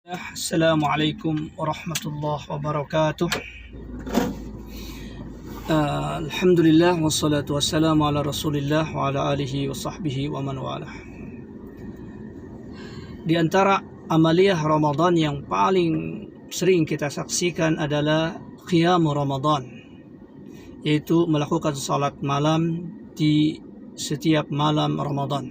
Assalamualaikum warahmatullahi wabarakatuh. Alhamdulillah wassalatu wassalamu ala Rasulillah wa ala alihi wa sahbihi wa man walah. Di antara amaliyah Ramadan yang paling sering kita saksikan adalah qiyam Ramadan, yaitu melakukan salat malam di setiap malam Ramadan.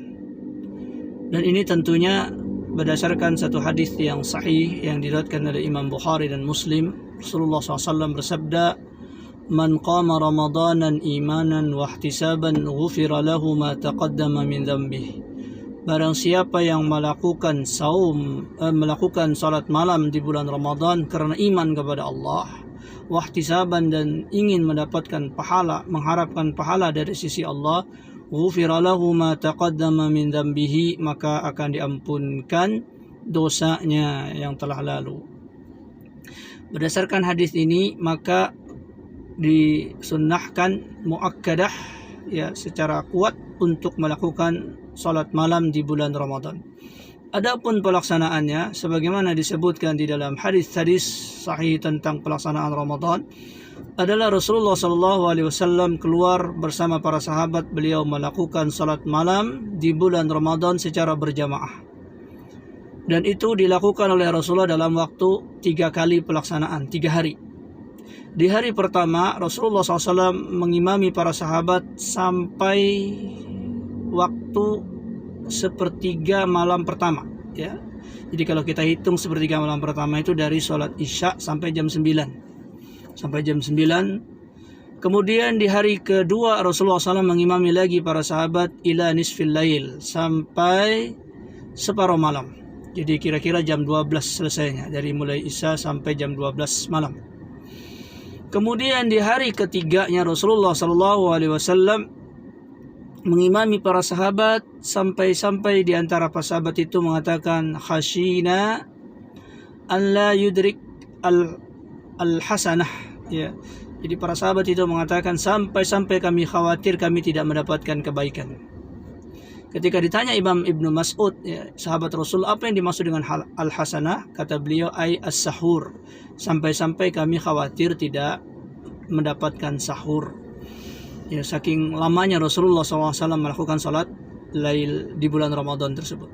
Dan ini tentunya berdasarkan satu hadis yang sahih yang diriwayatkan oleh Imam Bukhari dan Muslim. Rasulullah SAW bersabda, "Man qama Ramadanan imanan wa ihtisaban ghufira lahu ma taqaddama min dhanbih." Barang siapa yang melakukan melakukan salat malam di bulan Ramadan karena iman kepada Allah, wa ihtisaban, dan ingin mendapatkan pahala, mengharapkan pahala dari sisi Allah, ghufira lahu ma taqaddama min dhanbihi, maka akan diampunkan dosanya yang telah lalu. Berdasarkan hadis ini, maka disunnahkan muakkadah, ya, secara kuat untuk melakukan salat malam di bulan Ramadan. Adapun pelaksanaannya sebagaimana disebutkan di dalam hadis-hadis sahih tentang pelaksanaan Ramadan adalah Rasulullah SAW keluar bersama para sahabat beliau melakukan salat malam di bulan Ramadan secara berjamaah. Dan itu dilakukan oleh Rasulullah dalam waktu 3 kali pelaksanaan, 3 hari. Di hari pertama Rasulullah SAW mengimami para sahabat sampai waktu sepertiga malam pertama, ya. Jadi kalau kita hitung sepertiga malam pertama itu dari salat Isya sampai jam 9. Kemudian di hari kedua Rasulullah SAW mengimami lagi para sahabat ila nisfil lail, sampai separuh malam. Jadi kira-kira jam 12 selesainya, dari mulai Isya sampai jam 12 malam. Kemudian di hari ketiganya Rasulullah SAW mengimami para sahabat sampai di antara para sahabat itu mengatakan, khashina an la yudrik al-hasanah, ya. Jadi para sahabat itu mengatakan sampai kami khawatir kami tidak mendapatkan kebaikan. Ketika ditanya Imam Ibnu Mas'ud, ya, sahabat Rasul, apa yang dimaksud dengan al-hasanah? Kata beliau, ay as-sahur. Sampai kami khawatir tidak mendapatkan sahur. Ya, saking lamanya Rasulullah SAW melakukan salat lail di bulan Ramadan tersebut.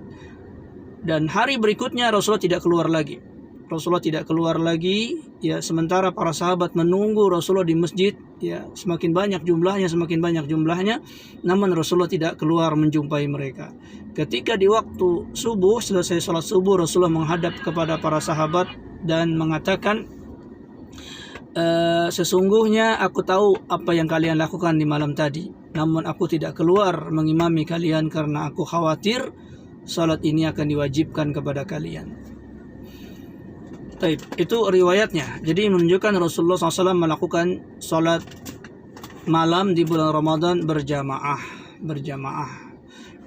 Dan hari berikutnya Rasulullah tidak keluar lagi, ya, sementara para sahabat menunggu Rasulullah di masjid, ya, semakin banyak jumlahnya, namun Rasulullah tidak keluar menjumpai mereka. Ketika di waktu subuh, selesai salat subuh, Rasulullah menghadap kepada para sahabat dan mengatakan, sesungguhnya aku tahu apa yang kalian lakukan di malam tadi, namun aku tidak keluar mengimami kalian karena aku khawatir salat ini akan diwajibkan kepada kalian. Taib, itu riwayatnya. Jadi menunjukkan Rasulullah SAW melakukan salat malam di bulan Ramadan berjamaah.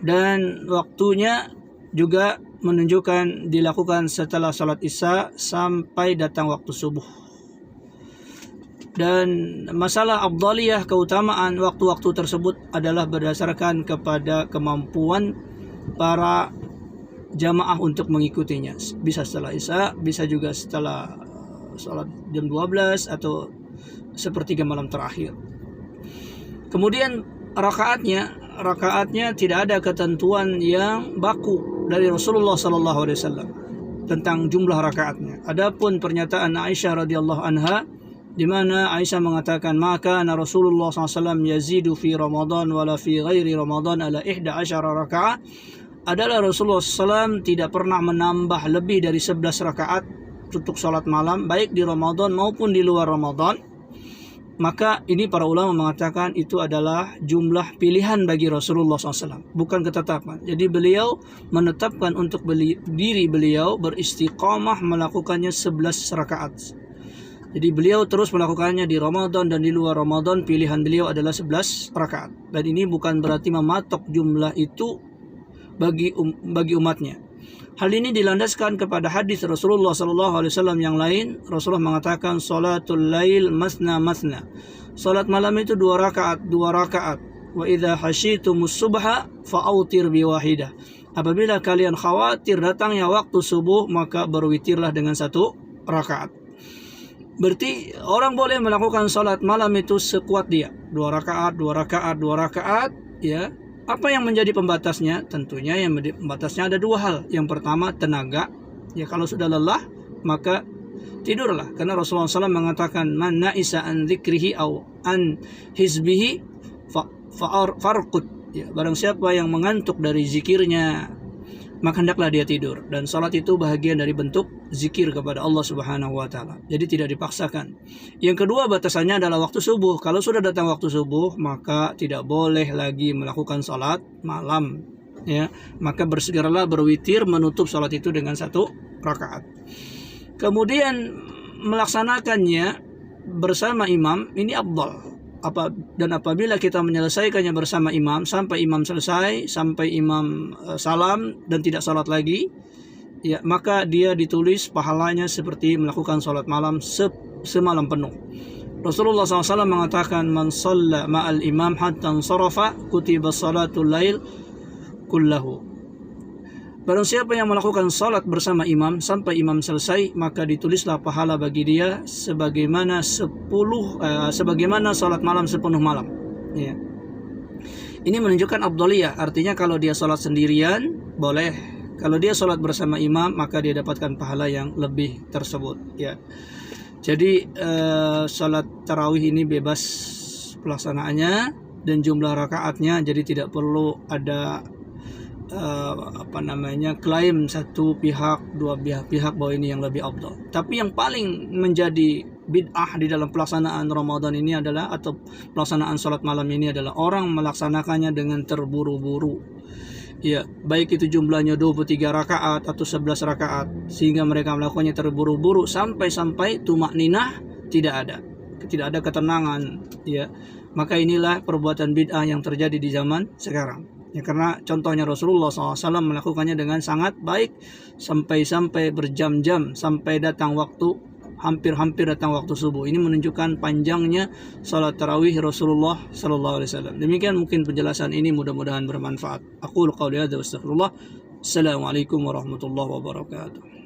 Dan waktunya juga menunjukkan dilakukan setelah salat Isya sampai datang waktu subuh. Dan masalah afdaliyah, keutamaan waktu-waktu tersebut adalah berdasarkan kepada kemampuan para jamaah untuk mengikutinya. Bisa setelah Isya, bisa juga setelah salat jam 12 atau sepertiga malam terakhir. Kemudian rakaatnya tidak ada ketentuan yang baku dari Rasulullah SAW tentang jumlah rakaatnya. Adapun pernyataan Aisyah radhiyallahu anha, di mana Aisyah mengatakan, maka Rasulullah SAW yazidu fi Ramadan wala fi ghairi Ramadan ala 11 rakaat, adalah Rasulullah SAW tidak pernah menambah lebih dari 11 rakaat untuk salat malam, baik di Ramadan maupun di luar Ramadan. Maka ini para ulama mengatakan itu adalah jumlah pilihan bagi Rasulullah SAW, bukan ketetapan. Jadi beliau menetapkan untuk diri beliau beristiqamah melakukannya 11 rakaat. Jadi beliau terus melakukannya di Ramadan dan di luar Ramadan, pilihan beliau adalah 11 rakaat. Dan ini bukan berarti mematok jumlah itu bagi umatnya. Hal ini dilandaskan kepada hadis Rasulullah SAW yang lain. Rasulullah mengatakan, salatul lail masna. Salat malam itu 2 rakaat. Wa idza hashitumus subha fa'autir biwahidah. Apabila kalian khawatir datangnya waktu subuh, maka berwitirlah dengan 1 rakaat. Berarti orang boleh melakukan salat malam itu sekuat dia, 2 rakaat, 2 rakaat, 2 rakaat, ya. Apa yang menjadi pembatasnya? Tentunya yang menjadi pembatasnya ada 2 hal. Yang pertama tenaga, ya, kalau sudah lelah maka tidurlah, karena Rasulullah SAW mengatakan man na'isa an dzikrihi aw an hizbihi farqud, ya, barang siapa yang mengantuk dari zikirnya maka hendaklah dia tidur. Dan salat itu bahagian dari bentuk zikir kepada Allah Subhanahu wa taala. Jadi tidak dipaksakan. Yang kedua batasannya adalah waktu subuh. Kalau sudah datang waktu subuh, maka tidak boleh lagi melakukan salat malam, ya. Maka bersegeralah berwitir menutup salat itu dengan 1 rakaat. Kemudian melaksanakannya bersama imam ini afdal. Dan apabila kita menyelesaikannya bersama imam sampai imam selesai, sampai imam salam dan tidak salat lagi, ya, maka dia ditulis pahalanya seperti melakukan salat malam semalam penuh. Rasulullah SAW mengatakan man shalla ma'al imam hatta ansarafa kutiba salatul lail kullahu. Barang siapa yang melakukan salat bersama imam sampai imam selesai, maka ditulislah pahala bagi dia sebagaimana salat malam sepenuh malam, ya. Ini menunjukkan afdaliyah, artinya kalau dia salat sendirian boleh, kalau dia salat bersama imam maka dia dapatkan pahala yang lebih tersebut, ya. Jadi salat tarawih ini bebas pelaksanaannya dan jumlah rakaatnya, jadi tidak perlu ada klaim satu pihak, 2 pihak bahwa ini yang lebih afdal. Tapi yang paling menjadi bid'ah di dalam pelaksanaan Ramadan ini adalah, atau pelaksanaan salat malam ini adalah, orang melaksanakannya dengan terburu-buru, ya, baik itu jumlahnya 23 rakaat atau 11 rakaat, sehingga mereka melakukannya terburu-buru sampai tumakninah tidak ada ketenangan, ya. Maka inilah perbuatan bid'ah yang terjadi di zaman sekarang. Ya, karena contohnya Rasulullah SAW melakukannya dengan sangat baik sampai berjam-jam, sampai datang waktu, hampir datang waktu subuh. Ini menunjukkan panjangnya salat tarawih Rasulullah SAW. Demikian mungkin penjelasan ini, mudah-mudahan bermanfaat. Aqulu qawli hadza wa astaghfirullah. Assalamualaikum warahmatullahi wabarakatuh.